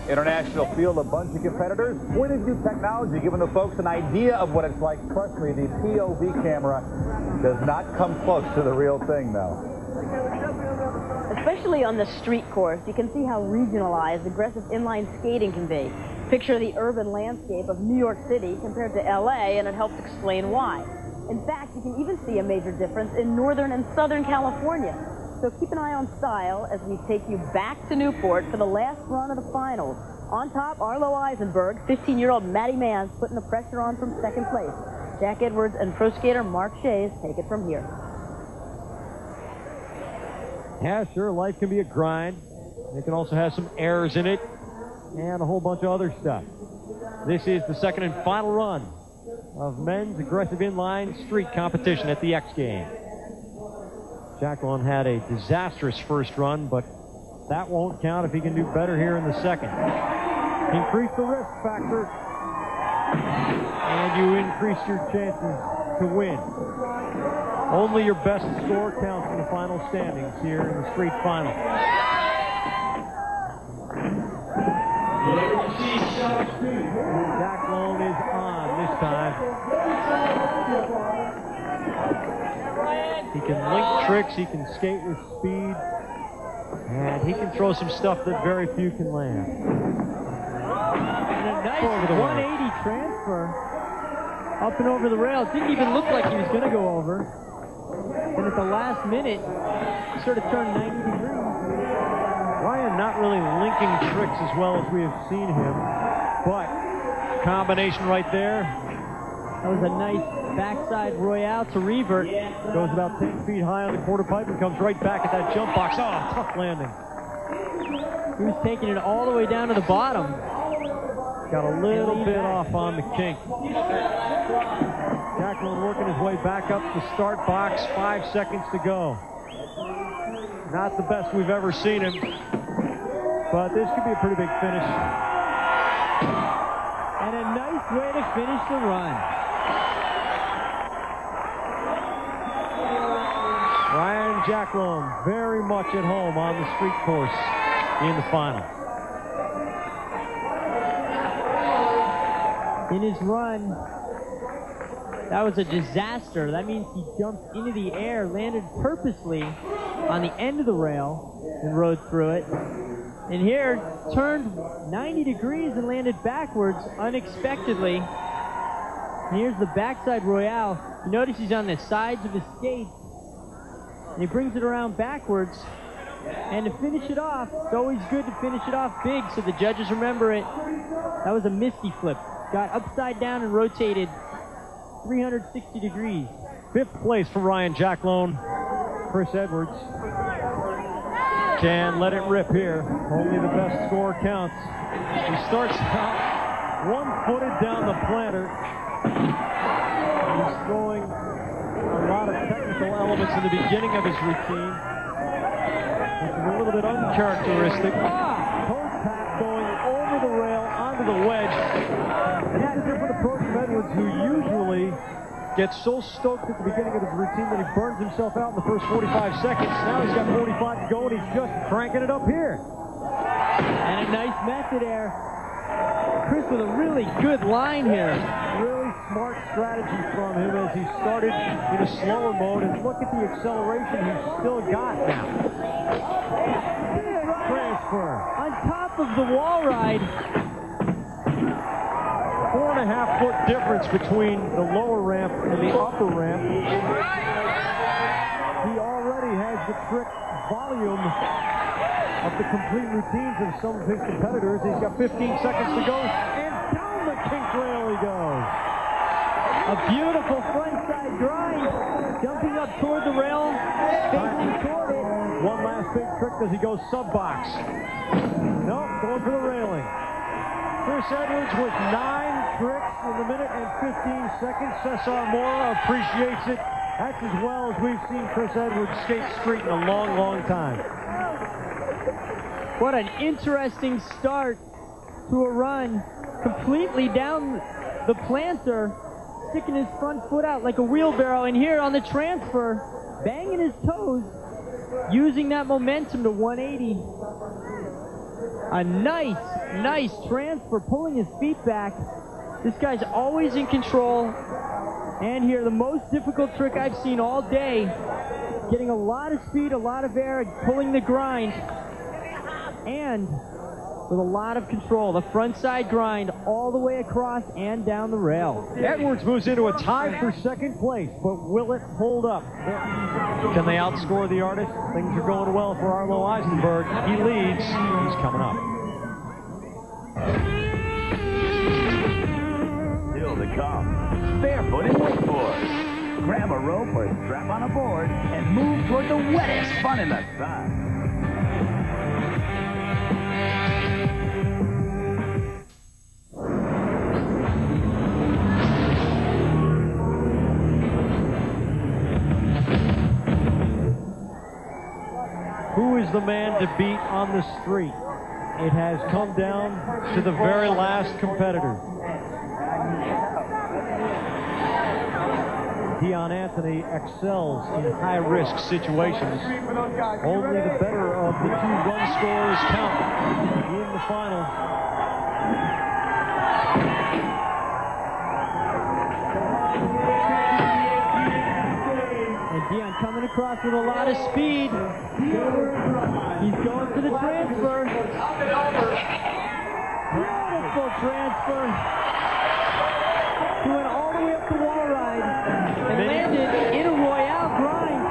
International field, a bunch of competitors. Point of view technology, giving the folks an idea of what it's like. Trust me, the POV camera does not come close to the real thing, though. Especially on the street course, you can see how regionalized aggressive inline skating can be. Picture the urban landscape of New York City compared to LA, and it helps explain why. In fact, you can even see a major difference in Northern and Southern California. So keep an eye on style as we take you back to Newport for the last run of the finals. On top, Arlo Eisenberg, 15-year-old Matty Mann's putting the pressure on from second place. Jack Edwards and pro skater Mark Shays take it from here. Yeah, sure, life can be a grind. It can also have some errors in it and a whole bunch of other stuff. This is the second and final run of men's aggressive inline street competition at the X Games. Jacqueline had a disastrous first run, but that won't count if he can do better here in the second. Increase the risk factor, and you increase your chances to win. Only your best score counts in the final standings here in the street final. Jacqueline is on this time. He can link tricks, he can skate with speed, and he can throw some stuff that very few can land. And a nice 180 transfer up and over the rail. It didn't even look like he was going to go over. And at the last minute, he sort of turned 90 degrees. Ryan not really linking tricks as well as we have seen him, but combination right there. That was a nice backside royale to revert. Goes about 10 feet high on the quarter pipe and comes right back at that jump box. Oh, tough landing. He was taking it all the way down to the bottom. Got a little bit off on the kink. Jacqueline working his way back up the start box. 5 seconds to go. Not the best we've ever seen him, but this could be a pretty big finish. And a nice way to finish the run. Ryan Jacqueline very much at home on the street course in the final. In his run, that was a disaster. That means he jumped into the air, landed purposely on the end of the rail and rode through it. And here, turned 90 degrees and landed backwards unexpectedly. And here's the backside royale. You notice he's on the sides of his skates. And he brings it around backwards. And to finish it off, it's always good to finish it off big so the judges remember it. That was a misty flip. Got upside down and rotated 360 degrees. 5th place for Ryan Jacqueline. Chris Edwards can let it rip here. Only the best score counts. He starts out one-footed down the planter. He's throwing a lot of technical elements in the beginning of his routine, which is a little bit uncharacteristic. Toe tap going over the rail onto the wedge. And that's a different approach from Edwards, who usually gets so stoked at the beginning of his routine that he burns himself out in the first 45 seconds. Now he's got 45 to go, and he's just cranking it up here. And a nice method there. Chris with a really good line here. Really smart strategy from him as he started in a slower mode, and look at the acceleration he's still got now. Big transfer. On top of the wall ride. 4.5 foot difference between the lower ramp and the upper ramp. He already has the trick volume of the complete routines of some of his competitors. He's got 15 seconds to go, and down the kink rail he goes. A beautiful frontside drive, jumping up toward the rail, facing toward it. One last big trick. Does he go sub box? Nope, going for the railing. Chris Edwards with 9 tricks in the minute and 15 seconds. Cesar Mora appreciates it. That's as well as we've seen Chris Edwards skate street in a long, long time. What an interesting start to a run. Completely down the planter, sticking his front foot out like a wheelbarrow. And here on the transfer, banging his toes, using that momentum to 180. A nice transfer, pulling his feet back. This guy's always in control. And here, the most difficult trick I've seen all day. Getting a lot of speed, a lot of air, pulling the grind. And with a lot of control, the front side grind all the way across and down the rail. Edwards moves into a tie for second place, but will it hold up? Can they outscore the artist? Things are going well for Arlo Eisenberg. He leads. He's coming up. Still to come, barefoot in wakeboard. Grab a rope or strap on a board and move toward the wettest fun in the sun. Who is the man to beat on the street? It has come down to the very last competitor. Dion Anthony excels in high-risk situations. Only the better of the two run scorers count in the final. And Dion coming across with a lot of speed. He's going for the transfer. Beautiful transfer. He went all the way up the wall ride and landed in a Royale grind.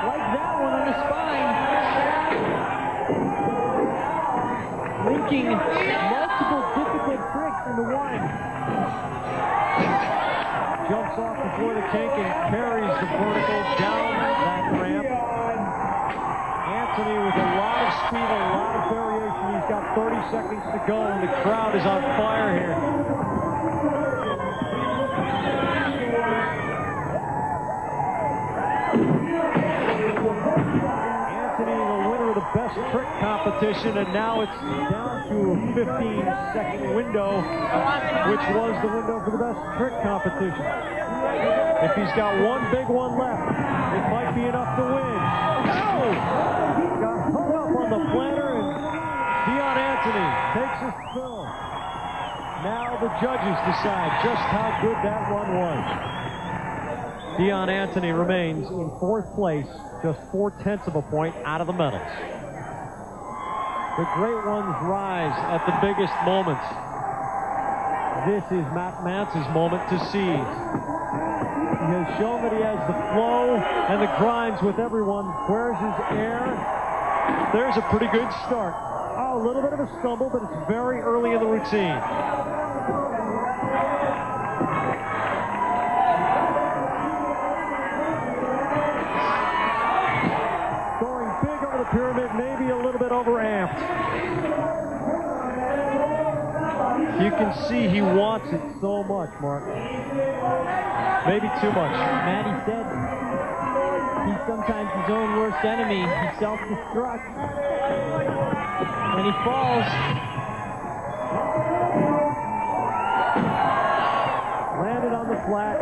Like that one on the spine. Linking multiple difficult tricks into one. Jumps off before the kink and carries the vertical down that ramp. Anthony with a lot of speed, a lot of variation. He's got 30 seconds to go, and the crowd is on fire here. Anthony, the winner of the best trick competition, and now it's down to a 15-second window, which was the window for the best trick competition. If he's got one big one left, it might be enough to win. No! Got hung up on the planter, and Dion Anthony takes his fill. Now the judges decide just how good that run was. Dion Anthony remains in fourth place, just 0.4 of a point out of the medals. The great ones rise at the biggest moments. This is Matt Mantz's moment to seize. He has shown that he has the flow and the grinds with everyone. Where's his air? There's a pretty good start. Oh, a little bit of a stumble, but it's very early in the routine. Going big over the pyramid, maybe a little bit overamped. You can see he wants it so much, Mark. Maybe too much. Matty said he's sometimes his own worst enemy. He self-destructs. And he falls. Landed on the flat.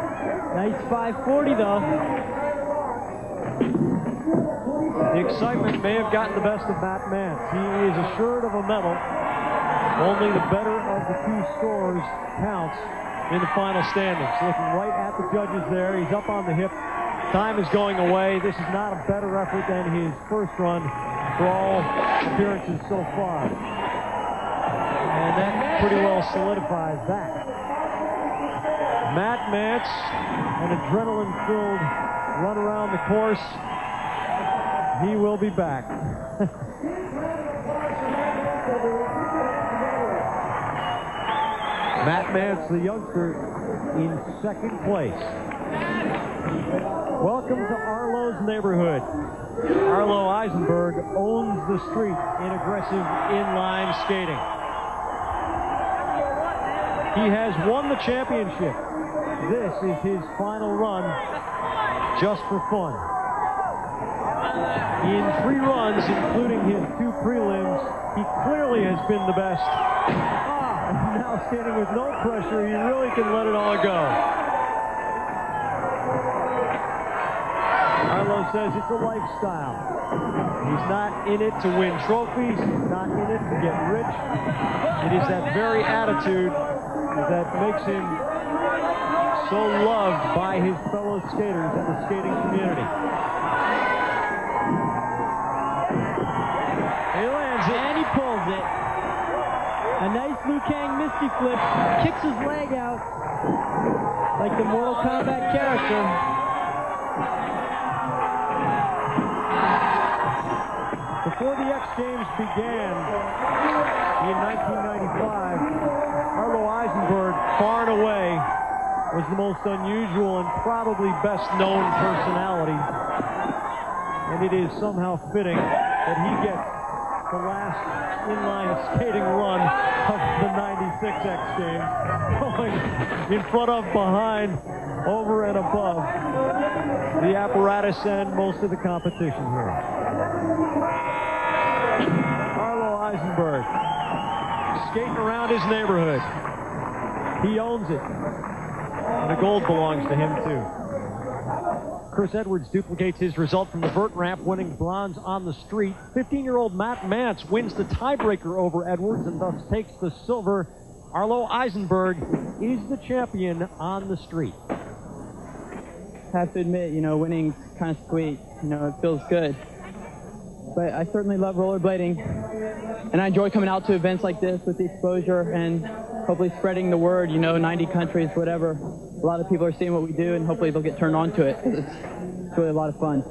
Nice 540 though. The excitement may have gotten the best of Matt Mantz. He is assured of a medal. Only the better of the two scores counts in the final standings. Looking right at the judges there. He's up on the hip. Time is going away. This is not a better effort than his first run for all appearances so far. And that pretty well solidifies that. Matt Mantz, an adrenaline-filled run around the course. He will be back. Matt Mantz, the youngster, in second place. Welcome to Arlo's neighborhood. Arlo Eisenberg owns the street in aggressive inline skating. He has won the championship. This is his final run, just for fun. In 3 runs, including his 2 prelims, he clearly has been the best. And now standing with no pressure, he really can let it all go. Arlo Arlo says it's a lifestyle. He's not in it to win trophies. He's not in it to get rich. It is that very attitude that makes him so loved by his fellow skaters and the skating community. He lands it. And he pulls it. A nice Liu Kang Misty flip. Kicks his leg out like the Mortal Kombat character. Before the X Games began in 1995, Arlo Eisenberg, far and away, was the most unusual and probably best known personality. And it is somehow fitting that he gets the last inline skating run of the 96 X Games, going in front of, behind, over and above the apparatus and most of the competition here. Arlo Eisenberg skating around his neighborhood. He owns it. And the gold belongs to him, too. Chris Edwards duplicates his result from the vert ramp, winning bronze on the street. 15-year-old Matt Mance wins the tiebreaker over Edwards and thus takes the silver. Arlo Eisenberg is the champion on the street. I have to admit, winning's kind of sweet. It feels good. But I certainly love rollerblading, and I enjoy coming out to events like this with the exposure and hopefully spreading the word, 90 countries, whatever. A lot of people are seeing what we do, and hopefully they'll get turned on to it. It's really a lot of fun.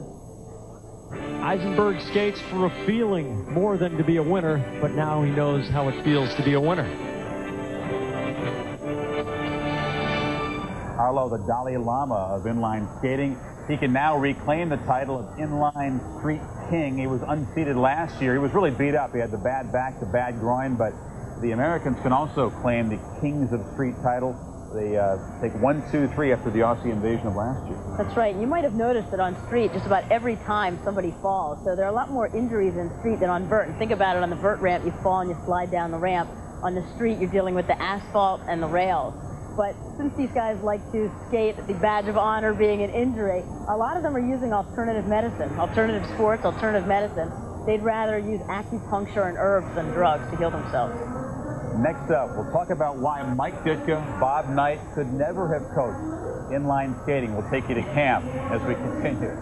Eisenberg skates for a feeling more than to be a winner, but now he knows how it feels to be a winner. Arlo, the Dalai Lama of inline skating. He can now reclaim the title of Inline Street King. He was unseated last year. He was really beat up. He had the bad back, the bad groin, but the Americans can also claim the Kings of Street title. They take 1, 2, 3 after the Aussie invasion of last year. That's right. You might have noticed that on street, just about every time somebody falls. So there are a lot more injuries in street than on vert. And think about it, on the vert ramp, you fall and you slide down the ramp. On the street, you're dealing with the asphalt and the rails. But since these guys like to skate, the badge of honor being an injury, a lot of them are using alternative medicine, alternative sports, alternative medicine. They'd rather use acupuncture and herbs than drugs to heal themselves. Next up, we'll talk about why Mike Ditka, Bob Knight could never have coached inline skating. We'll take you to camp as we continue.